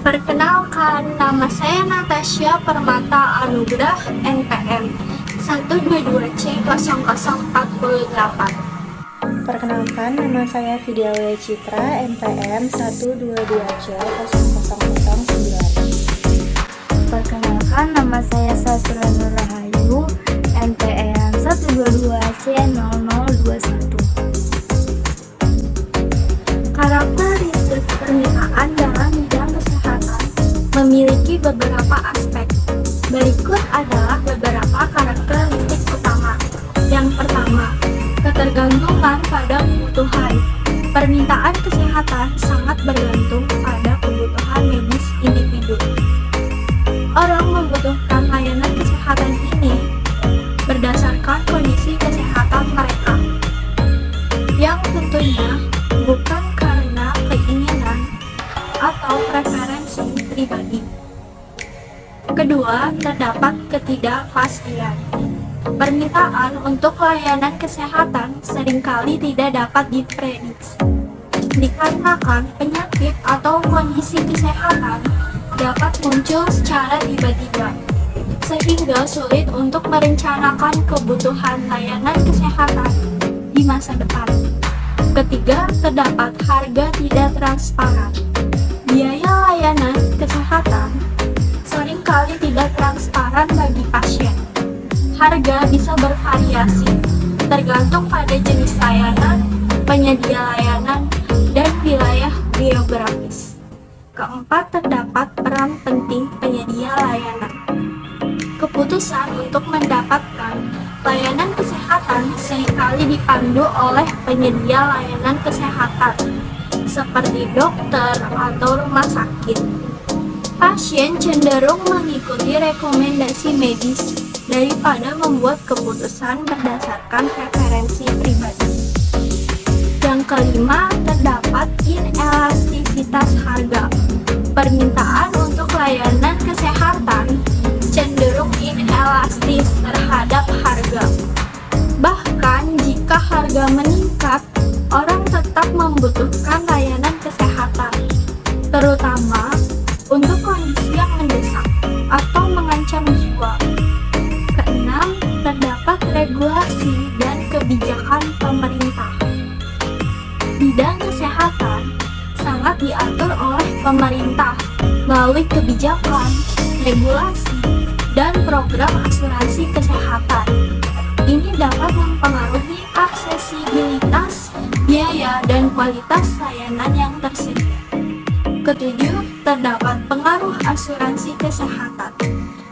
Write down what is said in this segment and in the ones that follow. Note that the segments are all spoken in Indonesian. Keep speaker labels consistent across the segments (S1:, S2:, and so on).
S1: Perkenalkan, nama saya Natasha Permata Anugrah NPM 122C0048.
S2: Perkenalkan, nama saya Fidiaulia Citra, NPM 122C0009.
S3: Perkenalkan, nama saya Sastra Nur Rahayu, NPM 122C0021.
S1: Karakteristik permintaan dalam bidang kesehatan memiliki beberapa aspek. Berikut adalah beberapa karakteristik utama. Yang pertama, ketergantungan pada kebutuhan. Permintaan kesehatan sangat bergantung pada kebutuhan medis individu. Orang membutuhkan layanan kesehatan ini berdasarkan kondisi kesehatan mereka, yang tentunya bukan karena keinginan atau preferensi pribadi. Kedua, terdapat ketidakpastian. Permintaan untuk layanan kesehatan seringkali tidak dapat diprediksi, dikarenakan penyakit atau kondisi kesehatan dapat muncul secara tiba-tiba, sehingga sulit untuk merencanakan kebutuhan layanan kesehatan di masa depan. Ketiga, terdapat harga tidak transparan. Biaya layanan kesehatan seringkali tidak transparan bagi pasien. Harga bisa bervariasi, tergantung pada jenis layanan, penyedia layanan, dan wilayah geografis. Keempat, terdapat peran penting penyedia layanan. Keputusan untuk mendapatkan layanan kesehatan seringkali dipandu oleh penyedia layanan kesehatan, seperti dokter atau rumah sakit. Pasien cenderung mengikuti rekomendasi medis daripada membuat keputusan berdasarkan preferensi pribadi. Yang kelima, terdapat inelastisitas harga. Permintaan untuk layanan kesehatan cenderung inelastis terhadap harga. Bahkan jika harga meningkat, orang tetap membutuhkan layanan kesehatan, terutama untuk kondisi yang mendesak atau mengancam jiwa. Keenam, terdapat regulasi dan kebijakan pemerintah. Bidang kesehatan sangat diatur oleh pemerintah melalui kebijakan, regulasi, dan program asuransi kesehatan. Ini dapat mempengaruhi aksesibilitas, biaya, dan kualitas layanan yang tersedia. Ketujuh, terdapat pengaruh asuransi kesehatan.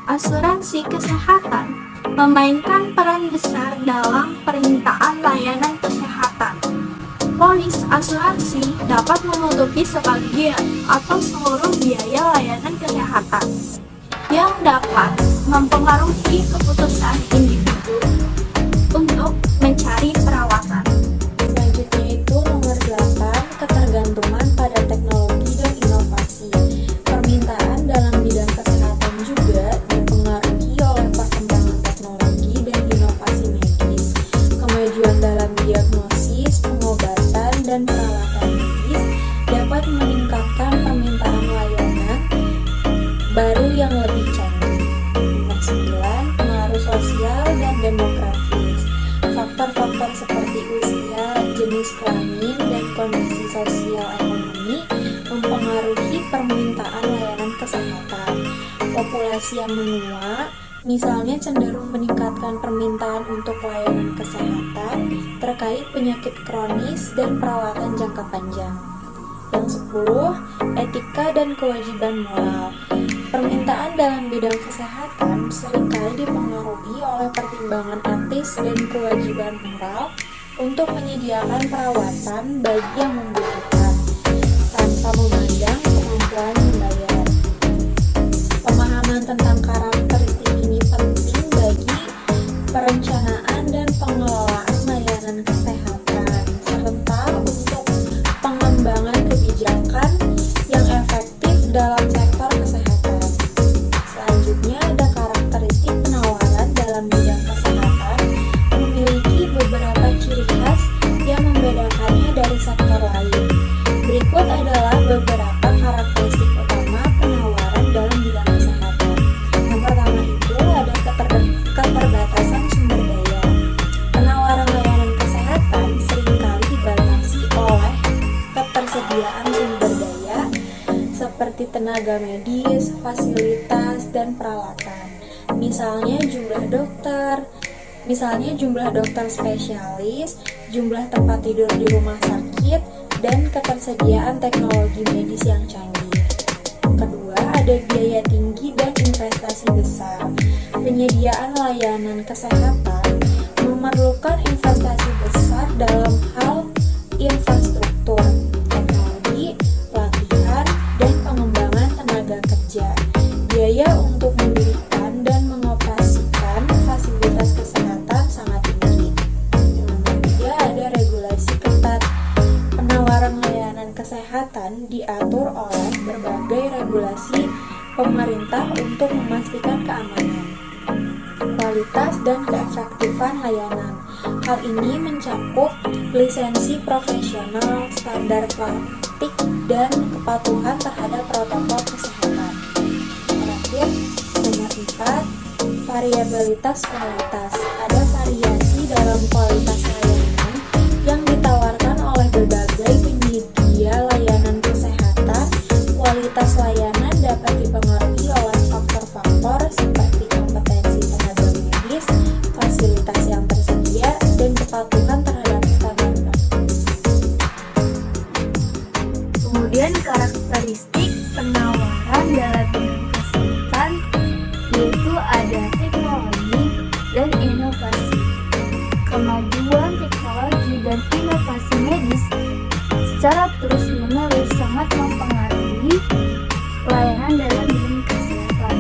S1: Asuransi kesehatan memainkan peran besar dalam permintaan layanan kesehatan. Polis asuransi dapat menutupi sebagian atau seluruh biaya layanan kesehatan, yang dapat mempengaruhi keputusan individu untuk mencari perawatan.
S2: Selanjutnya itu nomor 8, ketergantungan pada teknologi dan inovasi. Permintaan dalam bidang kesehatan juga dipengaruhi oleh perkembangan teknologi dan inovasi medis. Kemajuan dalam diagnosis, pengobatan, dan perawatan medis dapat meningkatkan permintaan layanan baru yang lebih canggih. Nomor 9, pengaruh sosial dan demografis. Faktor-faktor seperti usia, jenis kelamin, dan kondisi sosial ekonomi mempengaruhi permintaan layanan kesehatan. Populasi yang menua, misalnya, cenderung meningkatkan permintaan untuk layanan kesehatan terkait penyakit kronis dan perawatan jangka panjang. Yang 10, etika dan kewajiban moral. Permintaan dalam bidang kesehatan seringkali dipengaruhi oleh pertimbangan etis dan kewajiban moral untuk menyediakan perawatan bagi yang membutuhkan, tanpa memandang kemampuan membayar. Pemahaman tentang karakteristik ini penting bagi perencanaan dan pengelolaan layanan kesehatan, serta untuk pengembangan kebijakan yang efektif dalam sektor kesehatan. Selanjutnya ada karakteristik penawaran dalam bidang kesehatan memiliki beberapa ciri khas yang membedakannya dari sektor lain. Berikut adalah beberapa karakteristik utama tenaga medis, fasilitas, dan peralatan. Misalnya jumlah dokter spesialis, jumlah tempat tidur di rumah sakit, dan ketersediaan teknologi medis yang canggih. Kedua, ada biaya tinggi dan investasi besar. Penyediaan layanan kesehatan memerlukan investasi besar dalam hal infrastruktur, teknologi, pelatihan, dan pengembangan tenaga kerja. Biaya untuk mendirikan dan mengoperasikan fasilitas kesehatan sangat tinggi. Yang ketiga, ada regulasi ketat. Penawaran layanan kesehatan diatur oleh berbagai regulasi pemerintah untuk memastikan keamanan, kualitas, dan keefektifan layanan. Hal ini mencakup lisensi profesional, standar praktik, dan kepatuhan terhadap protokol kesehatan. Terakhir, nomor 4, variabilitas kualitas. Ada variasi dalam kualitas layanan yang ditawarkan oleh berbagai penyedia layanan kesehatan. Kualitas layanan dapat dipengaruhi oleh faktor-faktor seperti kompetensi tenaga medis, fasilitas yang tersedia, dan kepatuhan terhadap standar praktik.
S3: Kemudian karakteristik penawaran dalam bidang kesehatan yaitu ada teknologi dan inovasi. Kemajuan teknologi dan inovasi medis secara terus-menerus sangat mempengaruhi pelayanan dalam bidang kesehatan.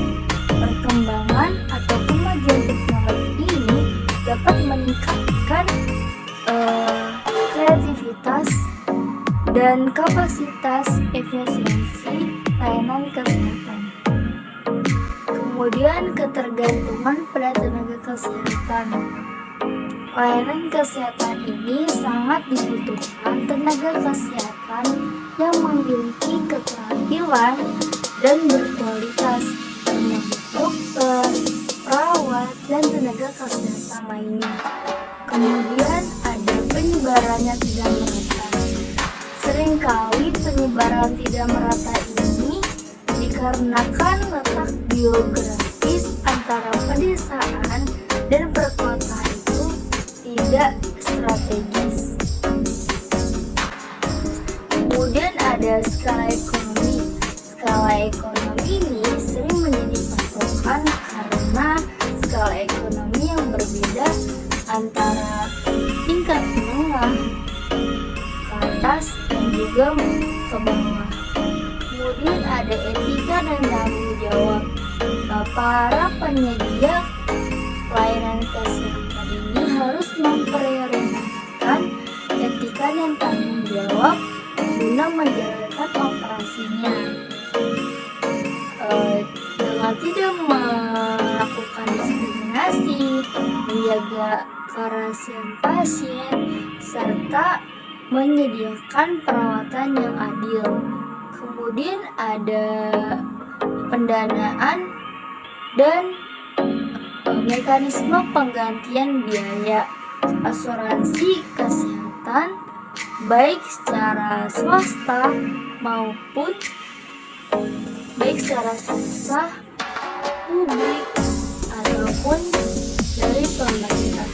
S3: Perkembangan atau kemajuan teknologi ini dapat meningkatkan kreativitas dan kapasitas efisiensi layanan kesehatan. Kemudian ketergantungan pada tenaga kesehatan. Layanan kesehatan ini sangat dibutuhkan tenaga kesehatan yang memiliki keterampilan dan berkualitas, termasuk dokter, perawat, dan tenaga kesehatan lainnya. Kemudian ada penyebarannya tidak merata. Seringkali penyebaran tidak merata ini dikarenakan letak geografis antara pedesaan dan perkotaan itu tidak strategis. Kemudian ada skala ekonomi. Skala ekonomi ini sering menjadi patokan karena skala ekonomi yang berbeda antara tingkat menengah ke atas dan juga ke bawah. Kemudian ada etika dan tanggung jawab. Para penyedia layanan kesehatan ini harus memprioritaskan etika dan tanggung jawab guna menjalankan operasinya. Dengan tidak melakukan diskriminasi, menjaga kerahasiaan pasien, serta menyediakan perawatan yang adil. Kemudian ada pendanaan dan mekanisme penggantian biaya asuransi kesehatan baik secara swasta maupun publik ataupun dari pemerintah.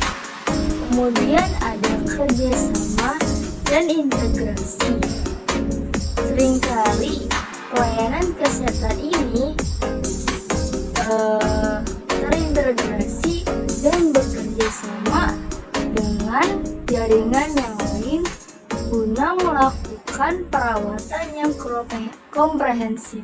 S3: Kemudian ada kerjasama dan integrasi. Seringkali pelayanan kesehatan ini terintegrasi dan bekerja sama dengan jaringan yang lain guna melakukan perawatan yang komprehensif.